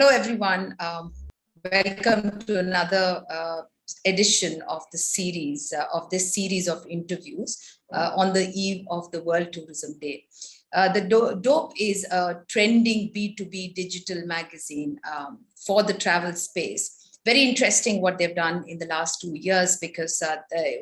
Hello, everyone. Welcome to another edition of the series, of this series of interviews on the eve of the World Tourism Day. The DOPE is a trending B2B digital magazine for the travel space. Very interesting what they've done in the last 2 years, because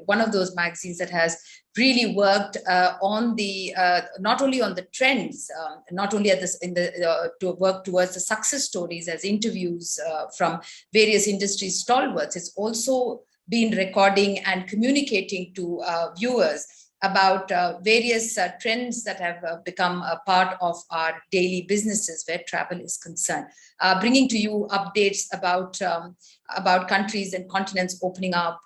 one of those magazines that has really worked on the not only on the trends, not only at this to work towards the success stories as interviews from various industry stalwarts. It's also been recording and communicating to viewers about various trends that have become a part of our daily businesses where travel is concerned, bringing to you updates about countries and continents opening up,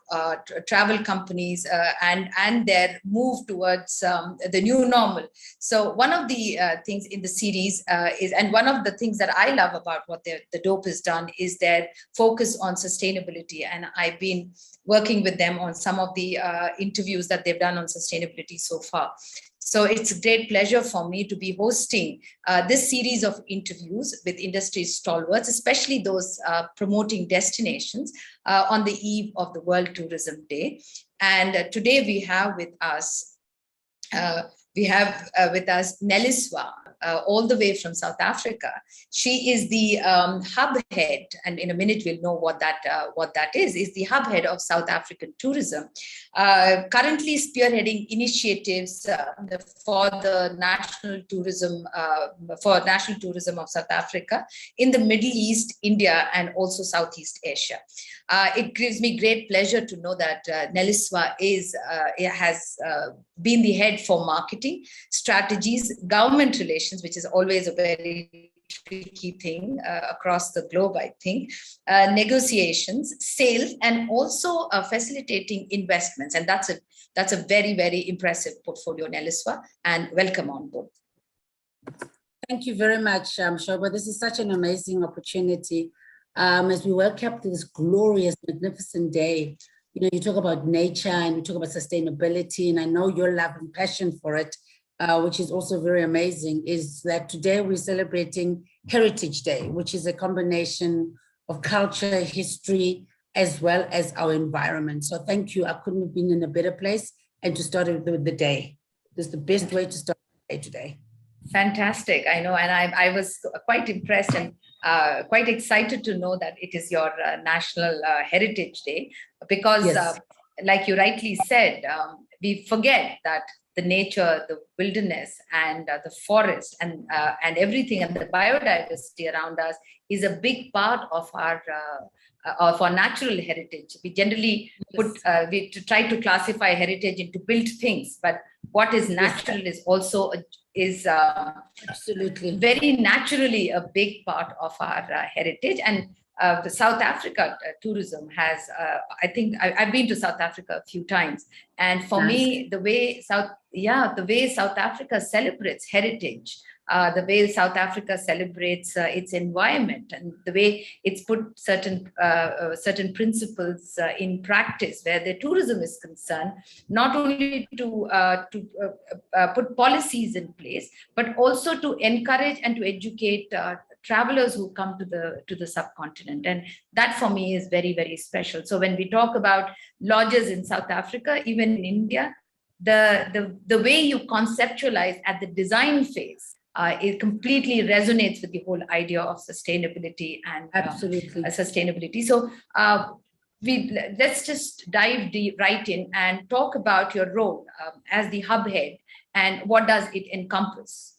travel companies and their move towards the new normal. So one of the things in the series is, and one of the things that I love about what the DOPE has done is their focus on sustainability. And I've been working with them on some of the interviews that they've done on sustainability so far. So it's a great pleasure for me to be hosting this series of interviews with industry stalwarts, especially those promoting destinations on the eve of the World Tourism Day. And today we have with us Neliswa, all the way from South Africa. She is the hub head, and in a minute we'll know what that is the hub head of South African tourism, currently spearheading initiatives for the national tourism of South Africa in the Middle East, India, and also Southeast Asia. It gives me great pleasure to know that Neliswa has been the head for marketing, strategies, government relations, which is always a very tricky thing across the globe, I think, negotiations, sales, and also facilitating investments. And that's a very, very impressive portfolio, Neliswa, and welcome on board. Thank you very much, Shobha. This is such an amazing opportunity. As we welcome to this glorious, magnificent day, you talk about nature and you talk about sustainability, and I know your love and passion for it, which is also very amazing, is that today we're celebrating Heritage Day, which is a combination of culture, history, as well as our environment. So thank you. I couldn't have been in a better place and to start with the day. This is the best way to start the day today. Fantastic. I know, and I was quite impressed and quite excited to know that it is your National Heritage Day, because yes, like you rightly said, we forget that the nature, the wilderness, and the forest, and everything, and the biodiversity around us is a big part of our natural heritage. We generally we try to classify heritage into built things, but what is natural is also absolutely very naturally a big part of our heritage. And the South Africa tourism has, I think I've been to South Africa a few times, and for me, the way South Africa celebrates heritage, the way South Africa celebrates its environment, and the way it's put certain principles in practice where the tourism is concerned, not only to put policies in place, but also to encourage and to educate travelers who come to the subcontinent. And that for me is very, very special. So when we talk about lodges in South Africa, even in India, the way you conceptualize at the design phase, it completely resonates with the whole idea of sustainability and sustainability. So let's just dive right in and talk about your role as the hub head and what does it encompass.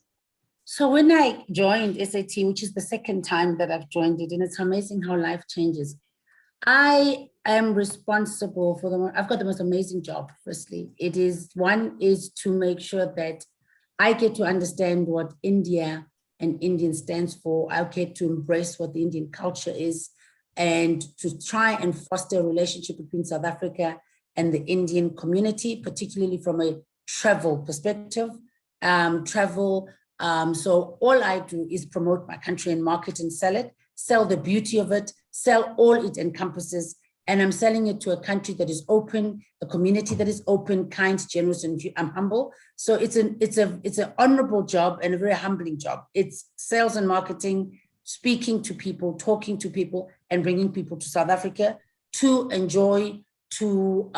So when I joined SAT, which is the second time that I've joined it, and it's amazing how life changes. I am responsible for I've got the most amazing job. Firstly, one is to make sure that I get to understand what India and Indian stands for. I get to embrace what the Indian culture is, and to try and foster a relationship between South Africa and the Indian community, particularly from a travel perspective. So all I do is promote my country and market and sell the beauty of it, sell all it encompasses. And I'm selling it to a country that is open, a community that is open, kind, generous, and I'm humble. So it's an honorable job and a very humbling job. It's sales and marketing, speaking to people, talking to people, and bringing people to South Africa to enjoy, to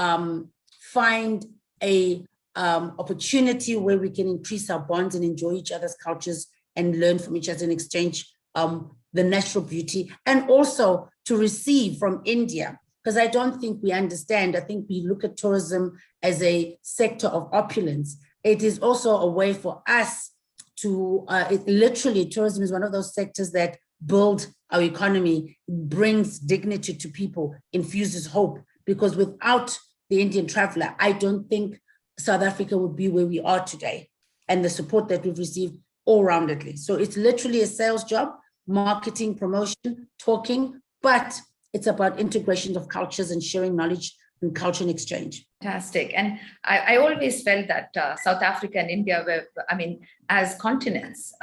find a opportunity where we can increase our bonds and enjoy each other's cultures and learn from each other and exchange the natural beauty, and also to receive from India. Because I don't think we understand. I think we look at tourism as a sector of opulence. It is also a way for us to, literally, tourism is one of those sectors that build our economy, brings dignity to people, infuses hope. Because without the Indian traveler, I don't think South Africa would be where we are today, and the support that we've received all-roundedly. So it's literally a sales job, marketing, promotion, talking, but it's about integration of cultures and sharing knowledge and culture and exchange. Fantastic. And I always felt that South Africa and India were, I mean, as continents,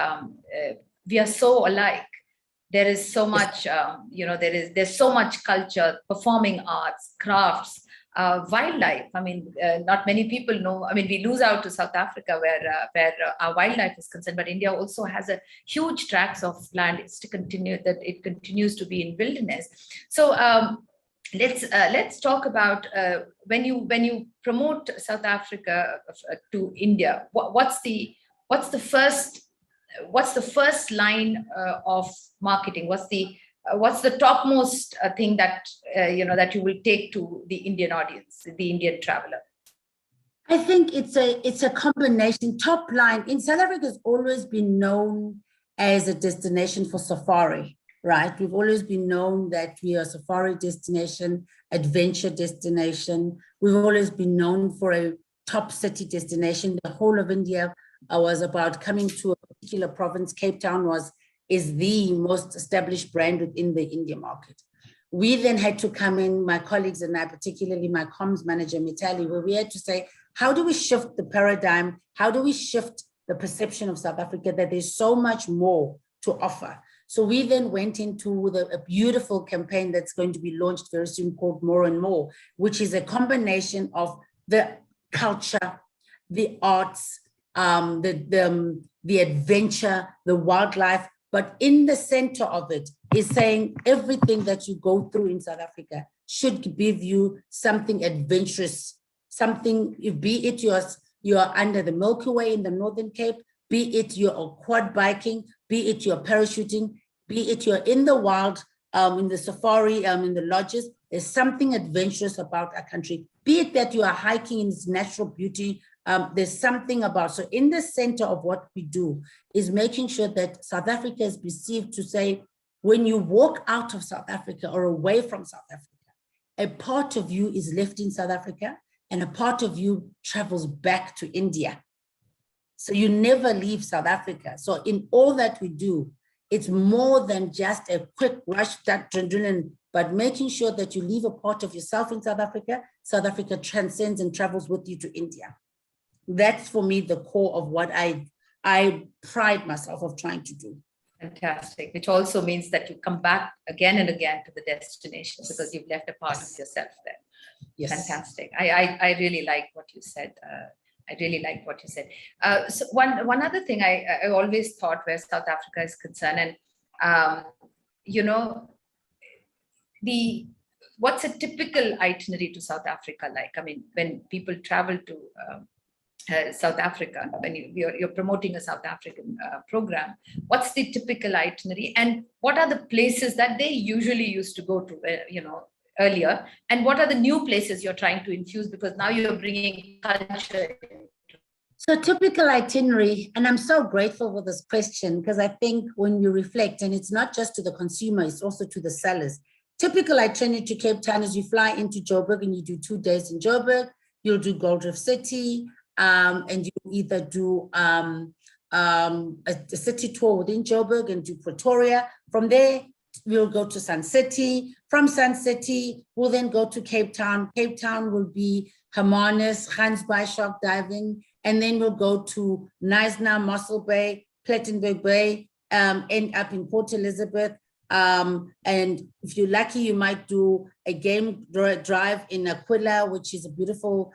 we are so alike. There is so much, there's so much culture, performing arts, crafts, wildlife. I mean, not many people know. I mean, we lose out to South Africa where our wildlife is concerned, but India also has a huge tracts of land. It continues to be in wilderness. So let's talk about when you promote South Africa to India. What's the first line of marketing? What's the topmost thing that that you will take to the Indian audience, the Indian traveler? I think it's a combination. Top line in South Africa has always been known as a destination for safari, right? We've always been known that we are a safari destination, adventure destination. We've always been known for a top city destination. The whole of India was about coming to a particular province. Cape Town is the most established brand within the India market. We then had to come in, my colleagues and I, particularly my comms manager, Mitali, where we had to say, how do we shift the paradigm? How do we shift the perception of South Africa that there's so much more to offer? So we then went into a beautiful campaign that's going to be launched very soon called More and More, which is a combination of the culture, the arts, the adventure, the wildlife, but in the center of it is saying everything that you go through in South Africa should give you something adventurous, something, be it you're under the Milky Way in the Northern Cape, be it you're quad biking, be it you're parachuting, be it you're in the wild, in the safari, in the lodges. There's something adventurous about our country. Be it that you are hiking in its natural beauty, there's something about, so in the center of what we do is making sure that South Africa is perceived to say, when you walk out of South Africa or away from South Africa, a part of you is left in South Africa and a part of you travels back to India. So you never leave South Africa. So in all that we do, it's more than just a quick rush, that adrenaline, but making sure that you leave a part of yourself in South Africa. South Africa transcends and travels with you to India. That's for me the core of what I pride myself of trying to do. Fantastic. Which also means that you come back again and again to the destination because you've left a part of yourself there. Yes. Fantastic. I really like what you said. I really like what you said. So one other thing I always thought where South Africa is concerned, and what's a typical itinerary to South Africa like? I mean, when people travel to South Africa, when you're promoting a South African program, what's the typical itinerary, and what are the places that they usually used to go to, earlier, and what are the new places you're trying to infuse, because now you're bringing culture? So typical itinerary, and I'm so grateful for this question, because I think when you reflect, and it's not just to the consumer, it's also to the sellers. Typical itinerary to Cape Town is you fly into Joburg and you do 2 days in Joburg, you'll do Gold Reef City, and you either do a city tour within Joburg and do Pretoria. From there, we'll go to Sun City. From Sun City, we'll then go to Cape Town. Cape Town will be Hermanus, Gansbaai shark diving, and then we'll go to Knysna, Mossel Bay, Plettenberg Bay, end up in Port Elizabeth. And if you're lucky, you might do a game drive in Aquila, which is a beautiful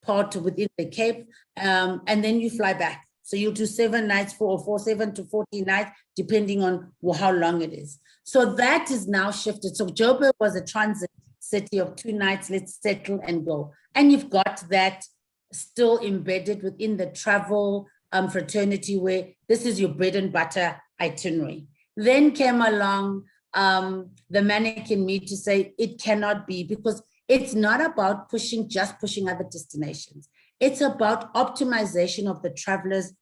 part within the Cape, and then you fly back. So you'll do 7 nights, 7 to 14 nights, depending on how long it is. So that is now shifted. So Joburg was a transit city of 2 nights, let's settle and go. And you've got that still embedded within the travel fraternity, where this is your bread and butter itinerary. Then came along the manic in me to say it cannot be, because it's not about just pushing other destinations. It's about optimization of the travelers'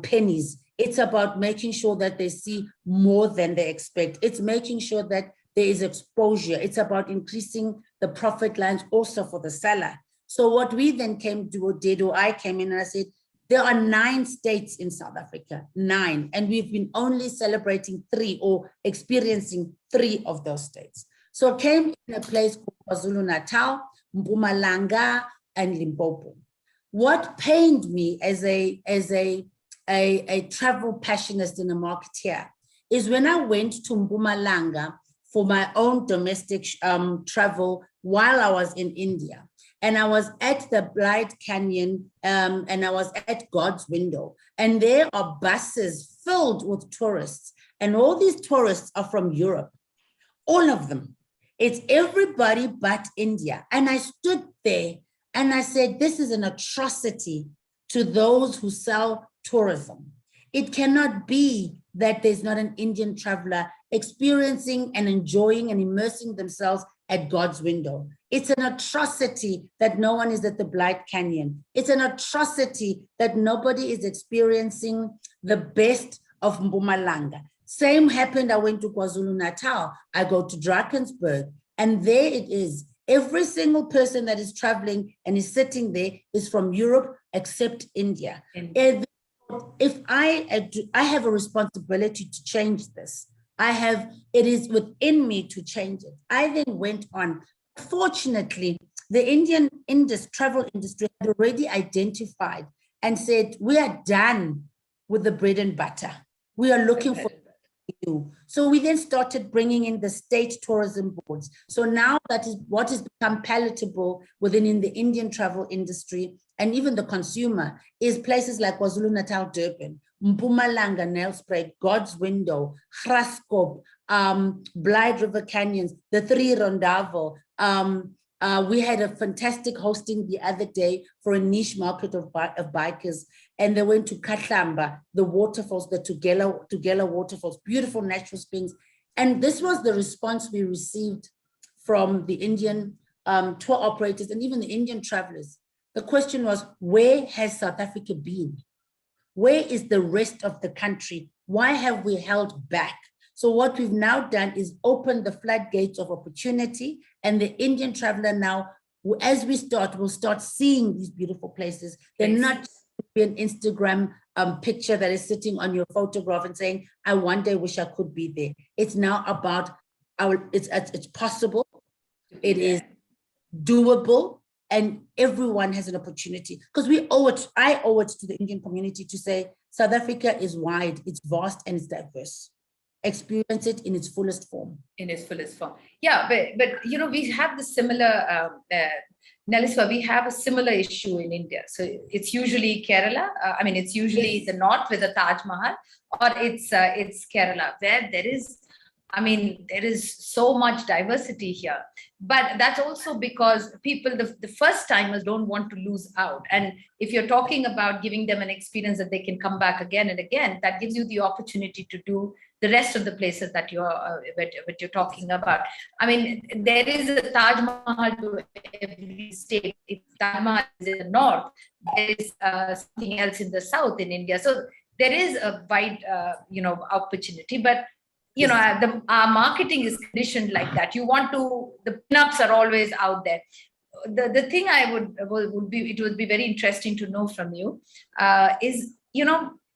pennies. It's about making sure that they see more than they expect. It's making sure that there is exposure. It's about increasing the profit lines also for the seller. So what we then I came in and I said, there are 9 states in South Africa, 9, and we've been only celebrating 3 or experiencing 3 of those states. So I came in a place called KwaZulu-Natal, Mpumalanga, and Limpopo. What pained me as a travel passionist and a marketeer is when I went to Mpumalanga for my own domestic travel while I was in India. And I was at the Blythe Canyon and I was at God's Window. And there are buses filled with tourists. And all these tourists are from Europe, all of them. It's everybody but India. And I stood there and I said, this is an atrocity to those who sell tourism. It cannot be that there's not an Indian traveler experiencing and enjoying and immersing themselves at God's Window. It's an atrocity that no one is at the Blythe Canyon. It's an atrocity that nobody is experiencing the best of Mpumalanga. Same happened, I went to KwaZulu-Natal. I go to Drakensberg, and there it is. Every single person that is traveling and is sitting there is from Europe except India. If I have a responsibility to change this, it is within me to change it. I then went on. Fortunately, the Indian travel industry had already identified and said, we are done with the bread and butter. We are looking for you. So we then started bringing in the state tourism boards. So now that is what has become palatable in the Indian travel industry and even the consumer is places like KwaZulu-Natal, Durban, Mpumalanga, Nelspruit, God's Window, Graskop, Blythe River Canyons, the 3 Rondavo. We had a fantastic hosting the other day for a niche market of bikers, and they went to Katlamba, the waterfalls, the Tugela waterfalls, beautiful natural springs. And this was the response we received from the Indian tour operators and even the Indian travelers. The question was, where has South Africa been? Where is the rest of the country? Why have we held back? So what we've now done is open the floodgates of opportunity, and the Indian traveler now, as we will start seeing these beautiful places. They're not an Instagram picture that is sitting on your photograph and saying, I one day wish I could be there. It's now about it's possible, it is doable, and everyone has an opportunity, because I owe it to the Indian community to say, South Africa is wide, it's vast, and it's diverse. Experience it in its fullest form. In its fullest form. Yeah, but you know, we have the similar, Neliswa, we have a similar issue in India. So it's usually Kerala. It's usually the north with the Taj Mahal, or it's Kerala, where there is so much diversity here. But that's also because people, the first timers don't want to lose out. And if you're talking about giving them an experience that they can come back again and again, that gives you the opportunity to do the rest of the places that you're talking about. There is a Taj Mahal to every state. If Taj Mahal is in the north, there is something else in the south in India. So there is a wide, opportunity. But our marketing is conditioned like that. The pinups are always out there. The thing it would be very interesting to know from you is,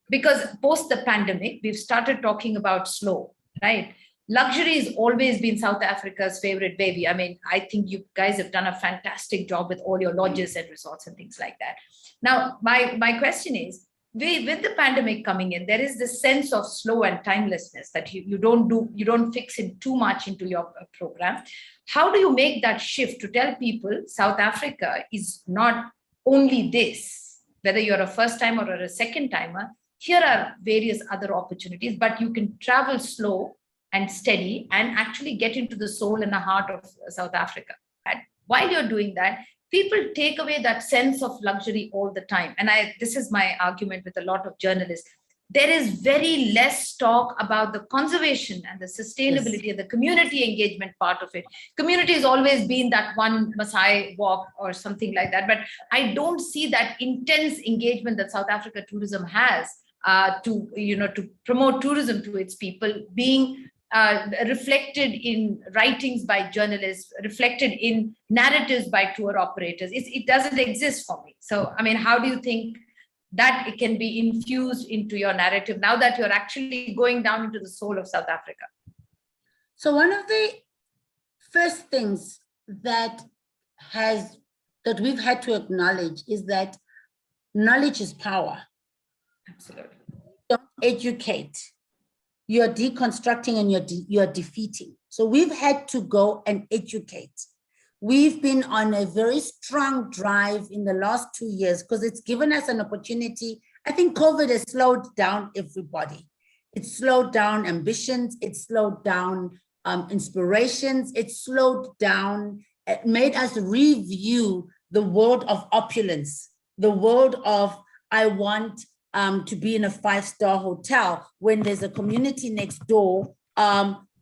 because post the pandemic, we've started talking about slow, right? Luxury has always been South Africa's favorite baby. I think you guys have done a fantastic job with all your lodges and resorts and things like that. Now, my question is, with the pandemic coming in, there is this sense of slow and timelessness that you don't fix it too much into your program. How do you make that shift to tell people South Africa is not only this? whether you're a first timer or a second timer, here are various other opportunities, but you can travel slow and steady and actually get into the soul and the heart of South Africa. And while you're doing that, people take away that sense of luxury all the time. And this is my argument with a lot of journalists. There is very less talk about the conservation and the sustainability and the community engagement part of it. Community has always been that one Maasai walk or something like that, but I don't see that intense engagement that South Africa tourism has to promote tourism to its people being reflected in writings by journalists, reflected in narratives by tour operators. It doesn't exist for me. So, I mean, how do you think that it can be infused into your narrative now that you're actually going down into the soul of South Africa? So one of the first things that we've had to acknowledge is that knowledge is power. Absolutely. Don't educate. You're deconstructing and you're defeating. So we've had to go and educate. We've been on a very strong drive in the last 2 years because it's given us an opportunity. I think COVID has slowed down everybody. It slowed down ambitions. It slowed down inspirations. It slowed down, it made us review the world of opulence, the world of I want to be in a 5-star hotel when there's a community next door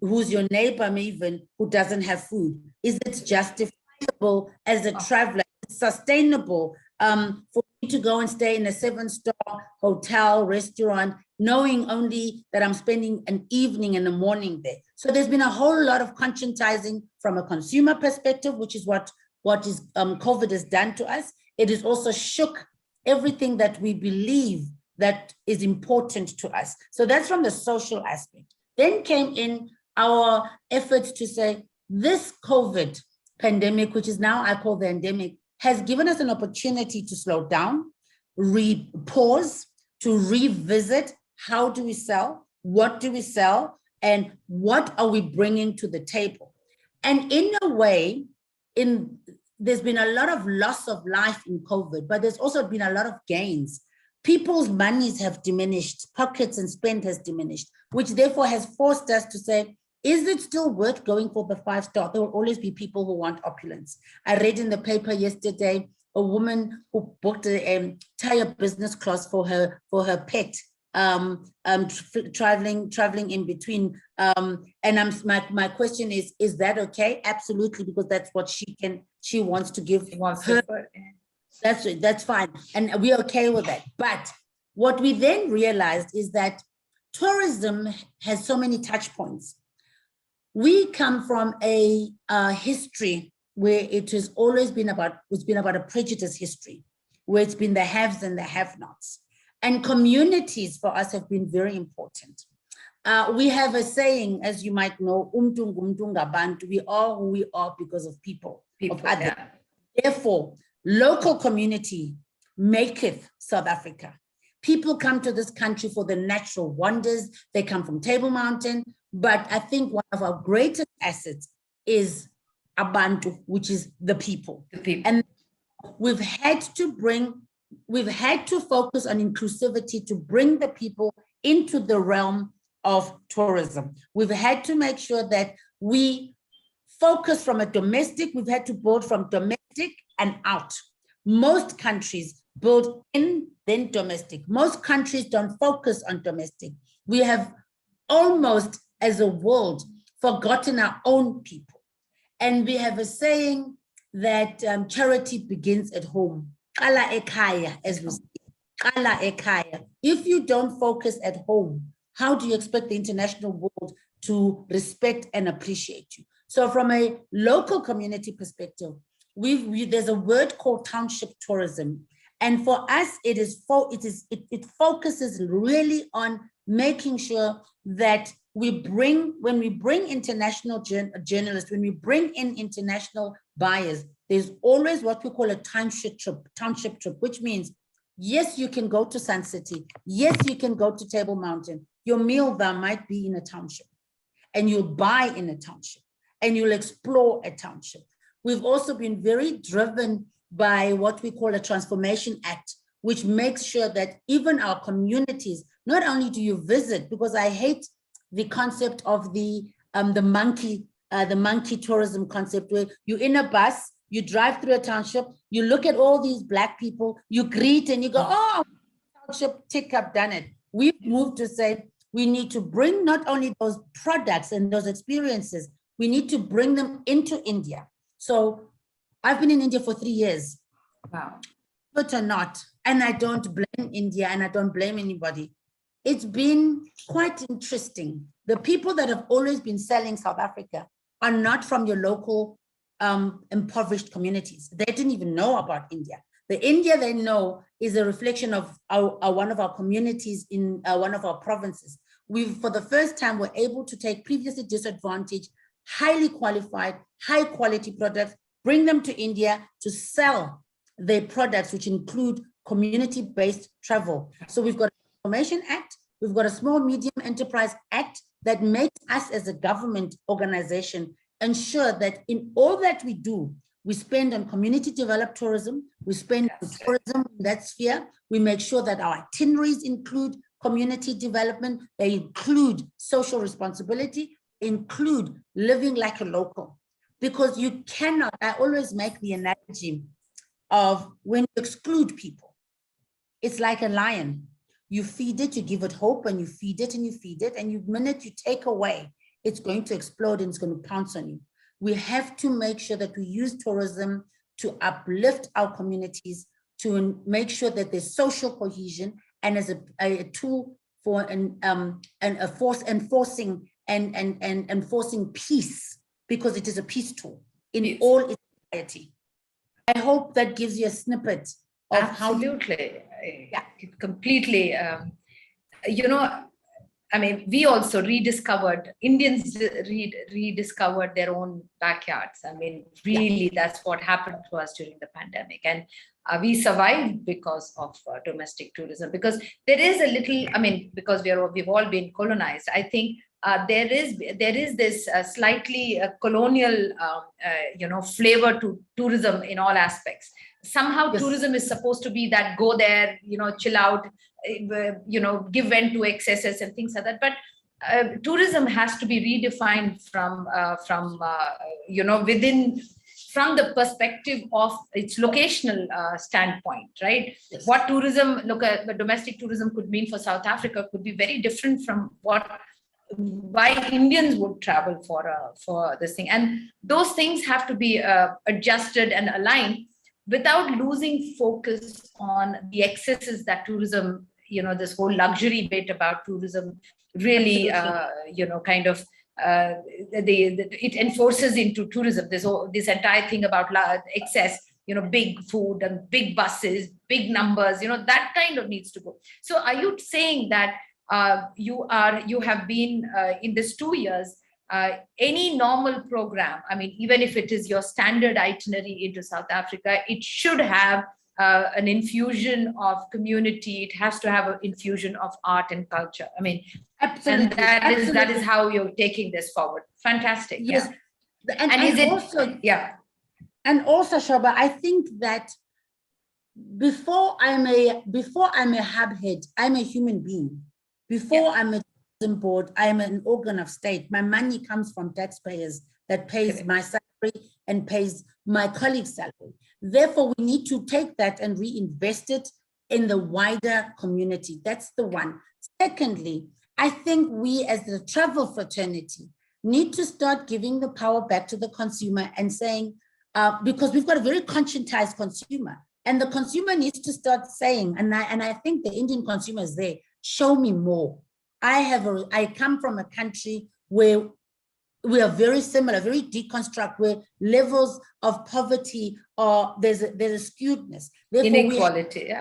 who's your neighbor even who doesn't have food. Is it justifiable as a traveler, sustainable for me to go and stay in a 7-star hotel, restaurant, knowing only that I'm spending an evening and a morning there? So there's been a whole lot of conscientizing from a consumer perspective, which is what COVID has done to us. It has also shook everything that we believe that is important to us. So that's from the social aspect. Then came in our efforts to say, this COVID pandemic, which is now I call the endemic, has given us an opportunity to slow down, pause, to revisit how do we sell, what do we sell, and what are we bringing to the table. And in a way, there's been a lot of loss of life in COVID, but there's also been a lot of gains. People's monies have diminished, pockets and spend has diminished, which therefore has forced us to say, is it still worth going for the 5-star? There will always be people who want opulence. I read in the paper yesterday, a woman who booked a entire business class for her pet, traveling in between. And my question is that okay? Absolutely, because that's what she wants to give her. That's fine, and we're okay with that. But what we then realized is that tourism has so many touch points. We come from a history where it has always been about a prejudice history, where it's been the haves and the have-nots. And communities for us have been very important. We have a saying, as you might know, we are who we are because of people. Yeah. Therefore, local community maketh South Africa. People come to this country for the natural wonders. They come from Table Mountain. But I think one of our greatest assets is Abantu, which is the people. And we've had to focus on inclusivity to bring the people into the realm of tourism. We've had to make sure that we focus from a domestic, we've had to build from domestic and out. Most countries build in, then domestic. Most countries don't focus on domestic. We have almost, as a world, forgotten our own people. And we have a saying that charity begins at home. Qala ekhaya, as we say. Qala ekhaya. If you don't focus at home, how do you expect the international world to respect and appreciate you? So from a local community perspective, there's a word called township tourism. And for us, it focuses really on making sure that when we bring international journalists, when we bring in international buyers, there's always what we call a township trip, which means, yes, you can go to Sun City. Yes, you can go to Table Mountain. Your meal there might be in a township, and you'll buy in a township, and you'll explore a township. We've also been very driven by what we call a Transformation Act, which makes sure that even our communities, not only do you visit, because I hate the concept of the monkey tourism concept, where you're in a bus, you drive through a township, you look at all these Black people, you greet and you go, oh, township, tick up, done it. We've moved to say we need to bring not only those products and those experiences, we need to bring them into India. So I've been in India for 3 years. Wow. But or not, and I don't blame India and I don't blame anybody. It's been quite interesting. The people that have always been selling South Africa are not from your local impoverished communities. They didn't even know about India. The India they know is a reflection of one of our communities in one of our provinces. We've, for the first time, were able to take previously disadvantaged, highly qualified, high quality products, bring them to India to sell their products, which include community-based travel. So we've got an Information Act, we've got a Small Medium Enterprise Act that makes us as a government organization ensure that in all that we do, we spend on community developed tourism, we spend on tourism in that sphere, we make sure that our itineraries include community development, they include social responsibility, include living like a local. Because you cannot, I always make the analogy of when you exclude people, it's like a lion. You feed it, you give it hope, and you feed it and you feed it, and the minute you take away, it's going to explode and it's going to pounce on you. We have to make sure that we use tourism to uplift our communities, to make sure that there's social cohesion, and as a tool for a force enforcing and enforcing peace, because it is a peace tool in all its society. I hope that gives you a snippet of Absolutely. Yeah, completely. You know, I mean, we also rediscovered, Indians rediscovered their own backyards. I mean, really, that's what happened to us during the pandemic. And we survived because of domestic tourism, because there is a little, I mean, because we've all been colonized. I think there is this slightly colonial, flavor to tourism in all aspects. Somehow tourism is supposed to be that go there, chill out, give vent to excesses and things like that. But tourism has to be redefined from within, from the perspective of its locational standpoint, right? Yes. What tourism, domestic tourism could mean for South Africa could be very different from why Indians would travel for this thing. And those things have to be adjusted and aligned without losing focus on the excesses that tourism, this whole luxury bit about tourism really, it enforces into tourism. There's this entire thing about excess, big food and big buses, big numbers, that kind of needs to go. So are you saying that you have been in this 2 years, any normal program, I mean, even if it is your standard itinerary into South Africa, it should have an infusion of community. It has to have an infusion of art and culture. I mean, absolutely. And that is how you're taking this forward. Fantastic. Yes. Yeah. And is it also, yeah. And also, Shoba, I think that before I'm a hub head, I'm a human being. Before I'm a tourism board, I'm an organ of state. My money comes from taxpayers that pays my salary and pays my colleagues' salary. Therefore, we need to take that and reinvest it in the wider community. That's the one. Secondly, I think we as the travel fraternity need to start giving the power back to the consumer and saying, because we've got a very conscientized consumer, and the consumer needs to start saying, and I think the Indian consumer is there, show me more. I come from a country where we are very similar, very deconstruct, where levels of poverty are, there's a skewedness. Therefore, inequality,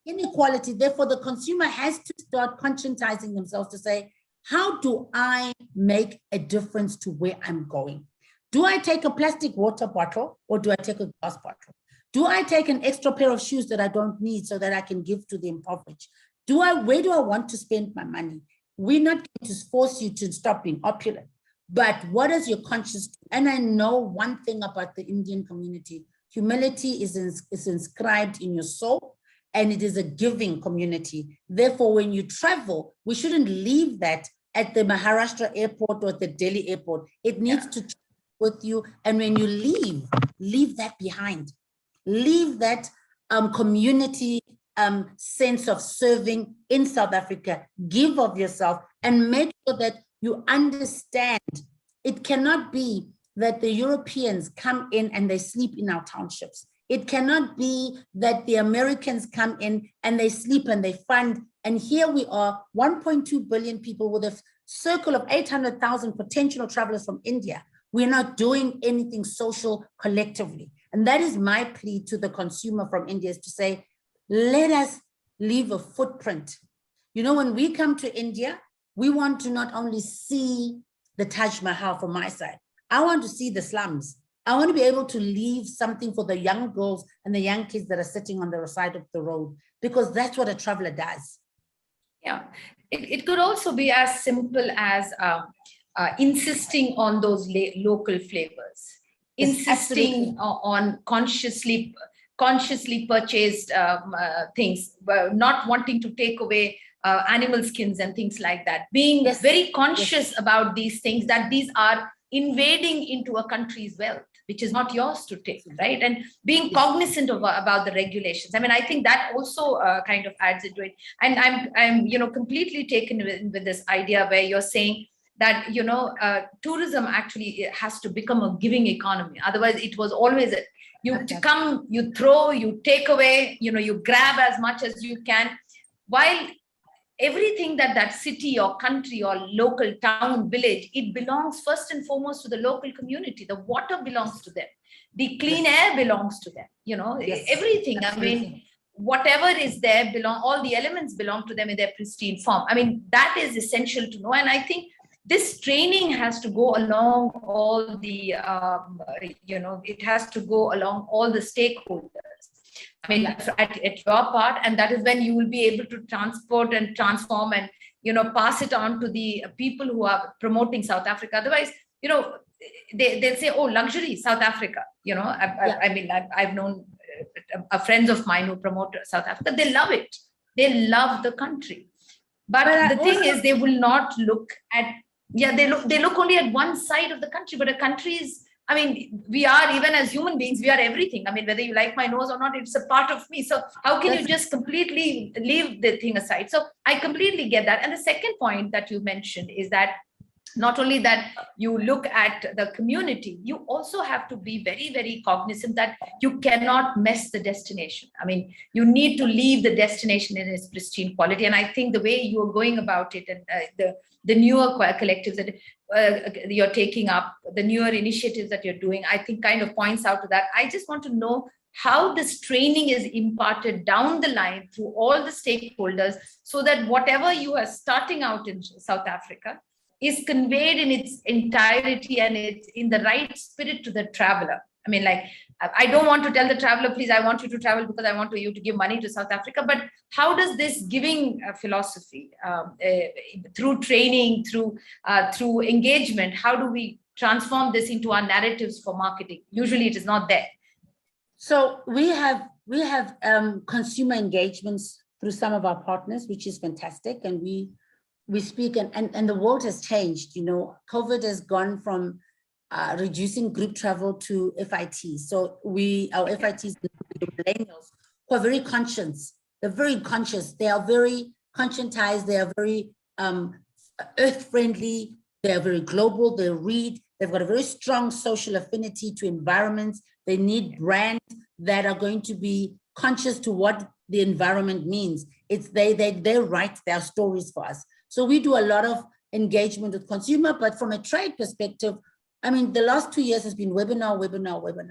inequality. Therefore, the consumer has to start conscientizing themselves to say, how do I make a difference to where I'm going? Do I take a plastic water bottle or do I take a glass bottle? Do I take an extra pair of shoes that I don't need so that I can give to the impoverished? Where do I want to spend my money? We're not going to force you to stop being opulent, but what is your conscience? And I know one thing about the Indian community: humility is inscribed in your soul, and it is a giving community. Therefore, when you travel, we shouldn't leave that at the Maharashtra airport or at the Delhi airport. It needs to with you. And when you leave that behind. Leave that community sense of serving in South Africa. Give of yourself and make sure that you understand. It cannot be that the Europeans come in and they sleep in our townships. It cannot be that the Americans come in and they sleep and they fund. And here we are, 1.2 billion people with a circle of 800,000 potential travelers from India. We're not doing anything social collectively. And that is my plea to the consumer from India, is to say, let us leave a footprint. You know, when we come to India, we want to not only see the Taj Mahal from my side, I want to see the slums. I want to be able to leave something for the young girls and the young kids that are sitting on the side of the road, because that's what a traveler does. Yeah, it could also be as simple as insisting on those local flavors, insisting on consciously purchased things, not wanting to take away animal skins and things like that, being very conscious about these things, that these are invading into a country's wealth, which is not yours to take, right? And being cognizant of about the regulations. I mean, I think that also kind of adds into it. And I'm completely taken with this idea where you're saying that, tourism actually has to become a giving economy. Otherwise, it was always you come, you throw, you take away, you grab as much as you can, while everything that city or country or local town, village, it belongs first and foremost to the local community. The water belongs to them. The clean air belongs to them. Everything. Absolutely. I mean, whatever is there all the elements belong to them in their pristine form. I mean, that is essential to know. And I think this training has to go along all the, it has to go along all the stakeholders. I mean, at your part, and that is when you will be able to transport and transform and, pass it on to the people who are promoting South Africa. Otherwise, they'll say, oh, luxury, South Africa. I mean, I've known friends of mine who promote South Africa. They love it. They love the country. But the thing is, they will not look at, they look only at one side of the country, but a country is, I mean, we are, even as human beings, we are everything. I mean, whether you like my nose or not, it's a part of me. So how can you just completely leave the thing aside? So I completely get that. And the second point that you mentioned is that not only that you look at the community, you also have to be very, very cognizant that you cannot mess the destination. I mean, you need to leave the destination in its pristine quality. And I think the way you are going about it, and the newer collectives that you're taking up, the newer initiatives that you're doing, I think kind of points out to that. I just want to know how this training is imparted down the line through all the stakeholders, so that whatever you are starting out in South Africa is conveyed in its entirety and it's in the right spirit to the traveler. I mean, like, I don't want to tell the traveler, please, I want you to travel because I want you to give money to South Africa. But how does this giving philosophy, through training, through engagement, how do we transform this into our narratives for marketing? Usually it is not there. So we have consumer engagements through some of our partners, which is fantastic. And we speak, and the world has changed. COVID has gone from reducing group travel to FIT. So our FITs, the millennials, who are very conscious. They're very conscious. They are very conscientized. They are very earth-friendly. They are very global. They read. They've got a very strong social affinity to environments. They need brands that are going to be conscious to what the environment means. It's they write their stories for us. So we do a lot of engagement with consumer, but from a trade perspective, I mean, the last 2 years has been webinar.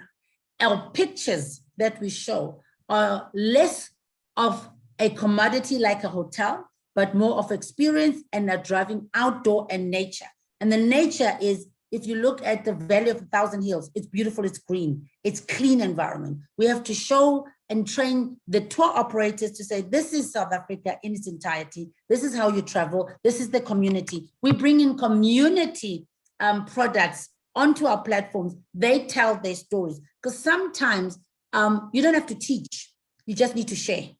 Our pictures that we show are less of a commodity like a hotel, but more of experience, and are driving outdoor and nature. And the nature is, if you look at the Valley of 1,000 Hills, it's beautiful, it's green, it's clean environment. We have to show and train the tour operators to say, this is South Africa in its entirety. This is how you travel. This is the community. We bring in community products onto our platforms. They tell their stories, because sometimes you don't have to teach. You just need to share.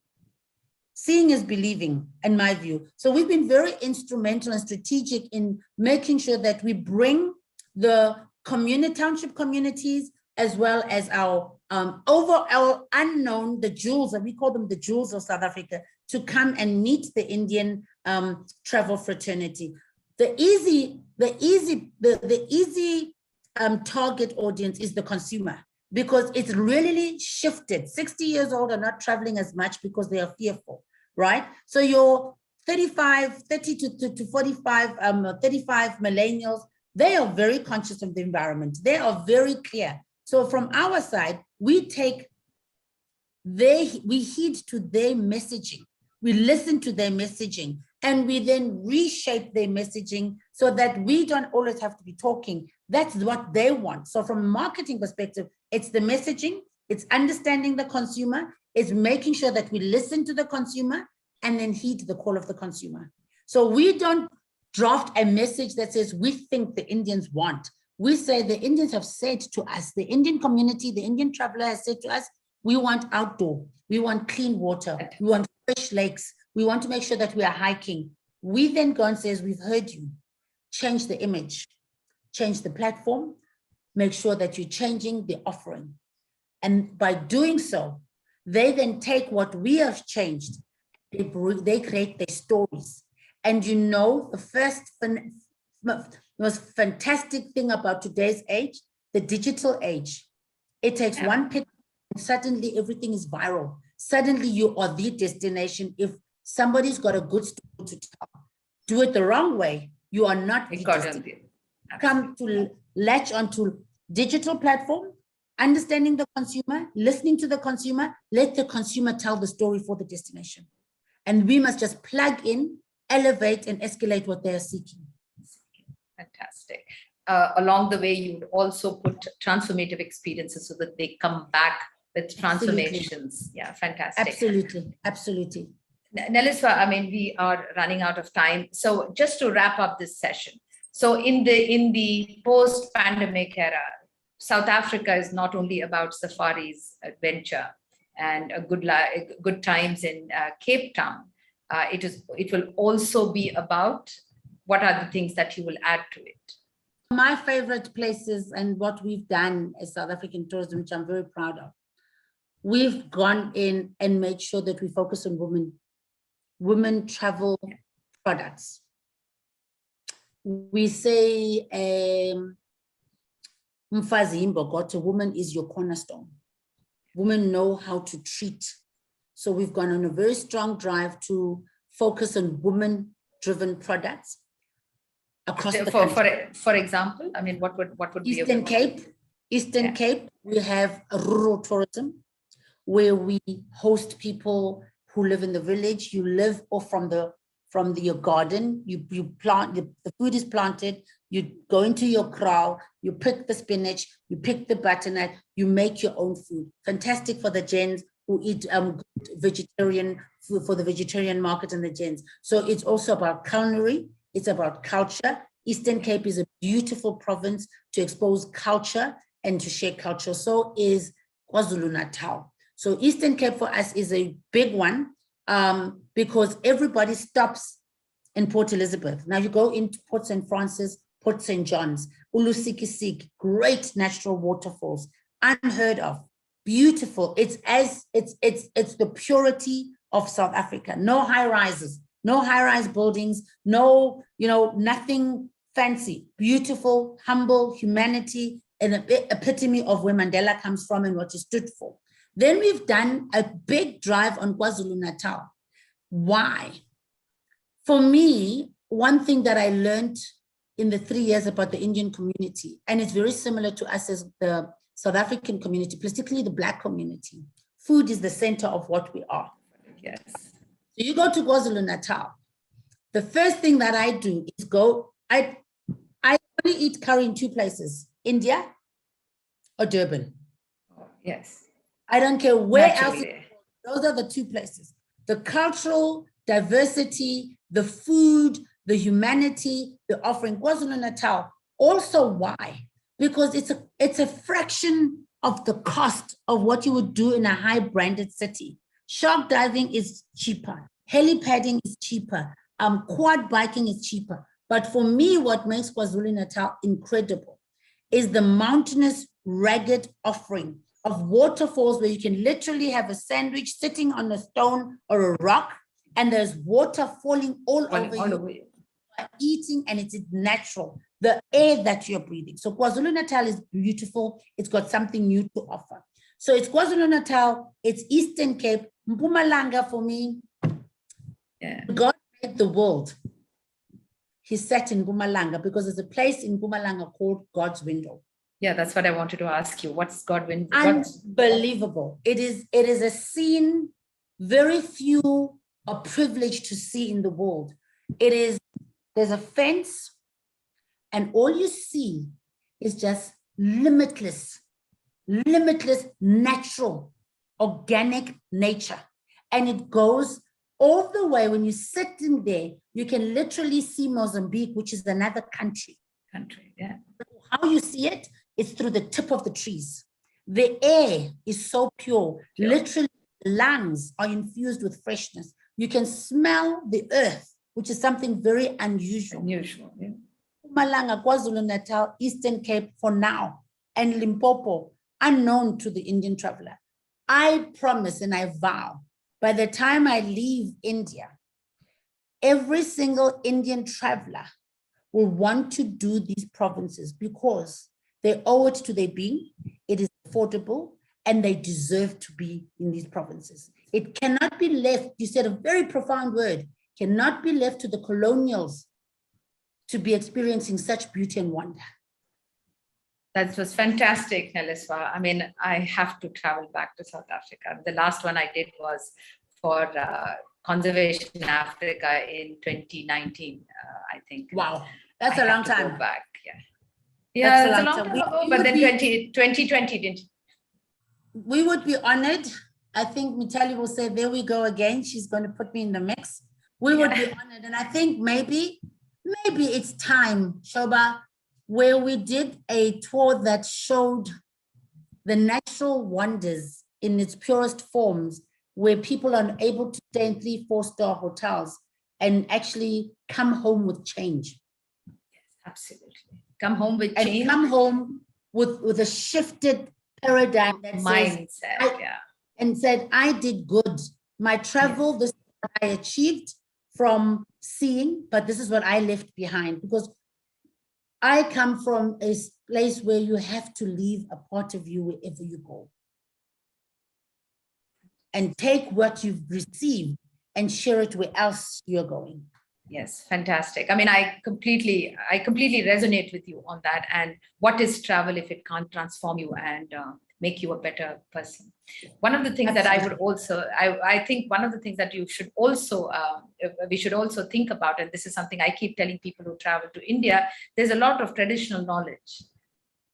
seeing is believing, in my view. So we've been very instrumental and strategic in making sure that we bring the township communities, as well as our overall unknown, the jewels, and we call them the jewels of South Africa, to come and meet the Indian travel fraternity. The easy target audience is the consumer, because it's really shifted. 60 years old are not traveling as much because they are fearful, right? So your 30 to 45, 35 millennials, they are very conscious of the environment. They are very clear. So from our side, we heed to their messaging. We listen to their messaging, and we then reshape their messaging so that we don't always have to be talking. That's what they want. So from a marketing perspective, it's the messaging, it's understanding the consumer, it's making sure that we listen to the consumer and then heed the call of the consumer. So we don't draft a message that says we think the Indians want. We say the Indians have said to us, the Indian community, the Indian traveler has said to us, we want outdoor, we want clean water, we want fresh lakes, we want to make sure that we are hiking. We then go and says, we've heard you, change the image, change the platform, make sure that you're changing the offering. And by doing so, they then take what we have changed, they create their stories. And you know, the most fantastic thing about today's age, the digital age, it takes one picture and suddenly everything is viral. Suddenly you are the destination. If somebody's got a good story to tell, do it the wrong way, you are not the destination. Come to latch onto digital platform, understanding the consumer, listening to the consumer, let the consumer tell the story for the destination. And we must just plug in, elevate, and escalate what they are seeking. Fantastic. Along the way, you would also put transformative experiences so that they come back with transformations. Absolutely. Yeah, fantastic. Absolutely, absolutely. Neliswa, I mean, we are running out of time. So just to wrap up this session. So in the post-pandemic era, South Africa is not only about safaris, adventure, and good times in Cape Town. It will also be about what are the things that you will add to it. My favorite places and what we've done as South African tourism, which I'm very proud of, we've gone in and made sure that we focus on women travel products. We say, Mfazi Mbogoto, woman is your cornerstone. Women know how to treat. So we've gone on a very strong drive to focus on women-driven products across the country. For example, I mean, what would be Eastern Cape, we have a rural tourism where we host people who live in the village. You live off from your garden, you plant, the food is planted, you go into your kraal, you pick the spinach, you pick the butternut, you make your own food. Fantastic for the gens who eat vegetarian food, for the vegetarian market and the gens. So it's also about culinary, it's about culture. Eastern Cape is a beautiful province to expose culture and to share culture. So is KwaZulu-Natal. So Eastern Cape for us is a big one because everybody stops in Port Elizabeth. Now you go into Port St. Francis, Port St. John's, Ulusikisiki, great natural waterfalls, unheard of, beautiful. It's the purity of South Africa. No high rises, no high-rise buildings, no, nothing fancy, beautiful, humble, humanity, and an epitome of where Mandela comes from and what he stood for. Then we've done a big drive on KwaZulu-Natal. Why? For me, one thing that I learned in the 3 years about the Indian community, and it's very similar to us as the South African community, particularly the Black community, food is the center of what we are. Yes. So you go to KwaZulu-Natal, the first thing that I do is I only eat curry in two places, India or Durban. Yes. I don't care where Naturally. else. Those are the two places. The cultural diversity, the food, the humanity, the offering. KwaZulu-Natal. Also, why? Because it's a fraction of the cost of what you would do in a high branded city. Shark diving is cheaper. Helipadding is cheaper. Quad biking is cheaper. But for me, what makes KwaZulu-Natal incredible is the mountainous, rugged offering of waterfalls where you can literally have a sandwich sitting on a stone or a rock, and there's water falling all over you. Eating, and it's natural, the air that you're breathing. So KwaZulu-Natal is beautiful. It's got something new to offer. So it's KwaZulu-Natal, it's Eastern Cape, Mpumalanga for me. Yeah. God made the world. He sat in Mpumalanga because there's a place in Mpumalanga called God's Window. Yeah, that's what I wanted to ask you. What's God's Window? Unbelievable. It is a scene very few are privileged to see in the world. There's a fence, and all you see is just limitless, natural, organic nature. And it goes all the way. When you're sitting there, you can literally see Mozambique, which is another country. Yeah. How you see it is through the tip of the trees. The air is so pure. Literally, lungs are infused with freshness. You can smell the earth, which is something very unusual. Yeah. Mpumalanga, KwaZulu-Natal, Eastern Cape for now, and Limpopo, unknown to the Indian traveler. I promise and I vow, by the time I leave India, every single Indian traveler will want to do these provinces because they owe it to their being, it is affordable, and they deserve to be in these provinces. It cannot be left, you said a very profound word, cannot be left to the colonials to be experiencing such beauty and wonder. That was fantastic, Neleswa. I mean, I have to travel back to South Africa. The last one I did was for Conservation Africa in 2019, I think. Wow, that's a long time. Go back, yeah, that's a long time ago. But then 2020 didn't. We would be honored. I think Mitali will say, there we go again. She's going to put me in the mix. We would be honored. And I think maybe it's time, Shoba, where we did a tour that showed the natural wonders in its purest forms, where people are able to stay in 3-4-star hotels and actually come home with change. Yes, absolutely. Come home with change. And come home with a shifted paradigm that mindset, and said, I did good. My travel, this is what I achieved from seeing, but this is what I left behind. Because I come from a place where you have to leave a part of you wherever you go. And take what you've received and share it where else you're going. Yes, fantastic. I mean, I completely resonate with you on that. And what is travel if it can't transform you and make you a better person? One of the things that I would also, I think one of the things that you should also, we should also think about, and this is something I keep telling people who travel to India, there's a lot of traditional knowledge.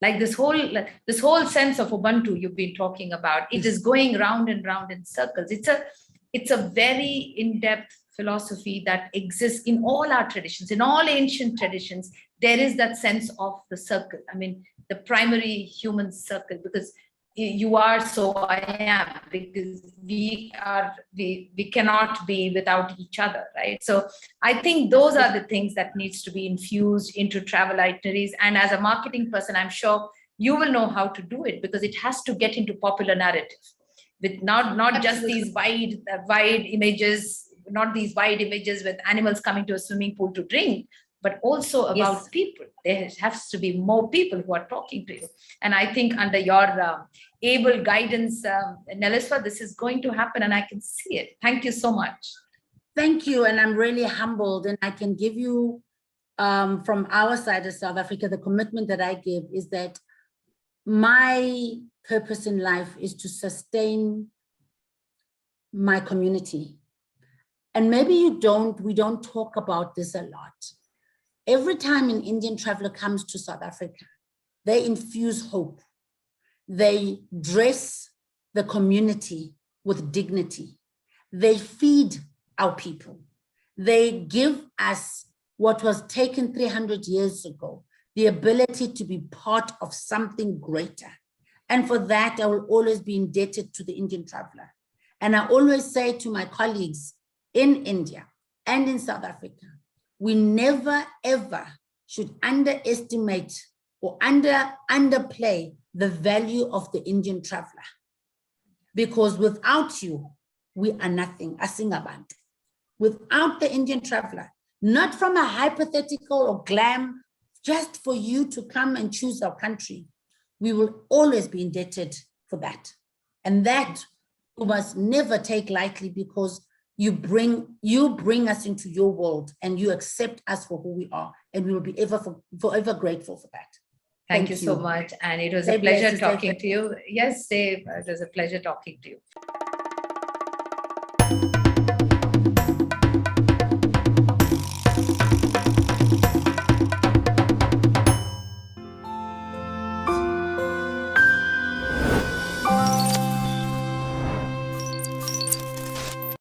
Like this whole sense of Ubuntu you've been talking about, it is going round and round in circles. It's a very in-depth philosophy that exists in all our traditions, in all ancient traditions. There is that sense of the circle. I mean, the primary human circle, because you are, so I am, because we cannot be without each other, right? So I think those are the things that needs to be infused into travel itineraries. And as a marketing person, I'm sure you will know how to do it, because it has to get into popular narrative with not just these wide images, not these wide images with animals coming to a swimming pool to drink, but also about people. There has to be more people who are talking to you. And I think under your able guidance, Neleswa, this is going to happen, and I can see it. Thank you so much. Thank you. And I'm really humbled. And I can give you, from our side of South Africa, the commitment that I give is that my purpose in life is to sustain my community. And maybe we don't talk about this a lot. Every time an Indian traveler comes to South Africa, they infuse hope. They dress the community with dignity. They feed our people. They give us what was taken 300 years ago, the ability to be part of something greater. And for that, I will always be indebted to the Indian traveler. And I always say to my colleagues, in India and in South Africa, we never ever should underestimate or underplay the value of the Indian traveler. Because without you, we are nothing, asingabant. Without the Indian traveler, not from a hypothetical or glam, just for you to come and choose our country, we will always be indebted for that. And that you must never take lightly, because you bring us into your world and you accept us for who we are, and we will be forever grateful for that. Thank you so much. And it was a pleasure talking to you. Yes, Dave, it was a pleasure talking to you.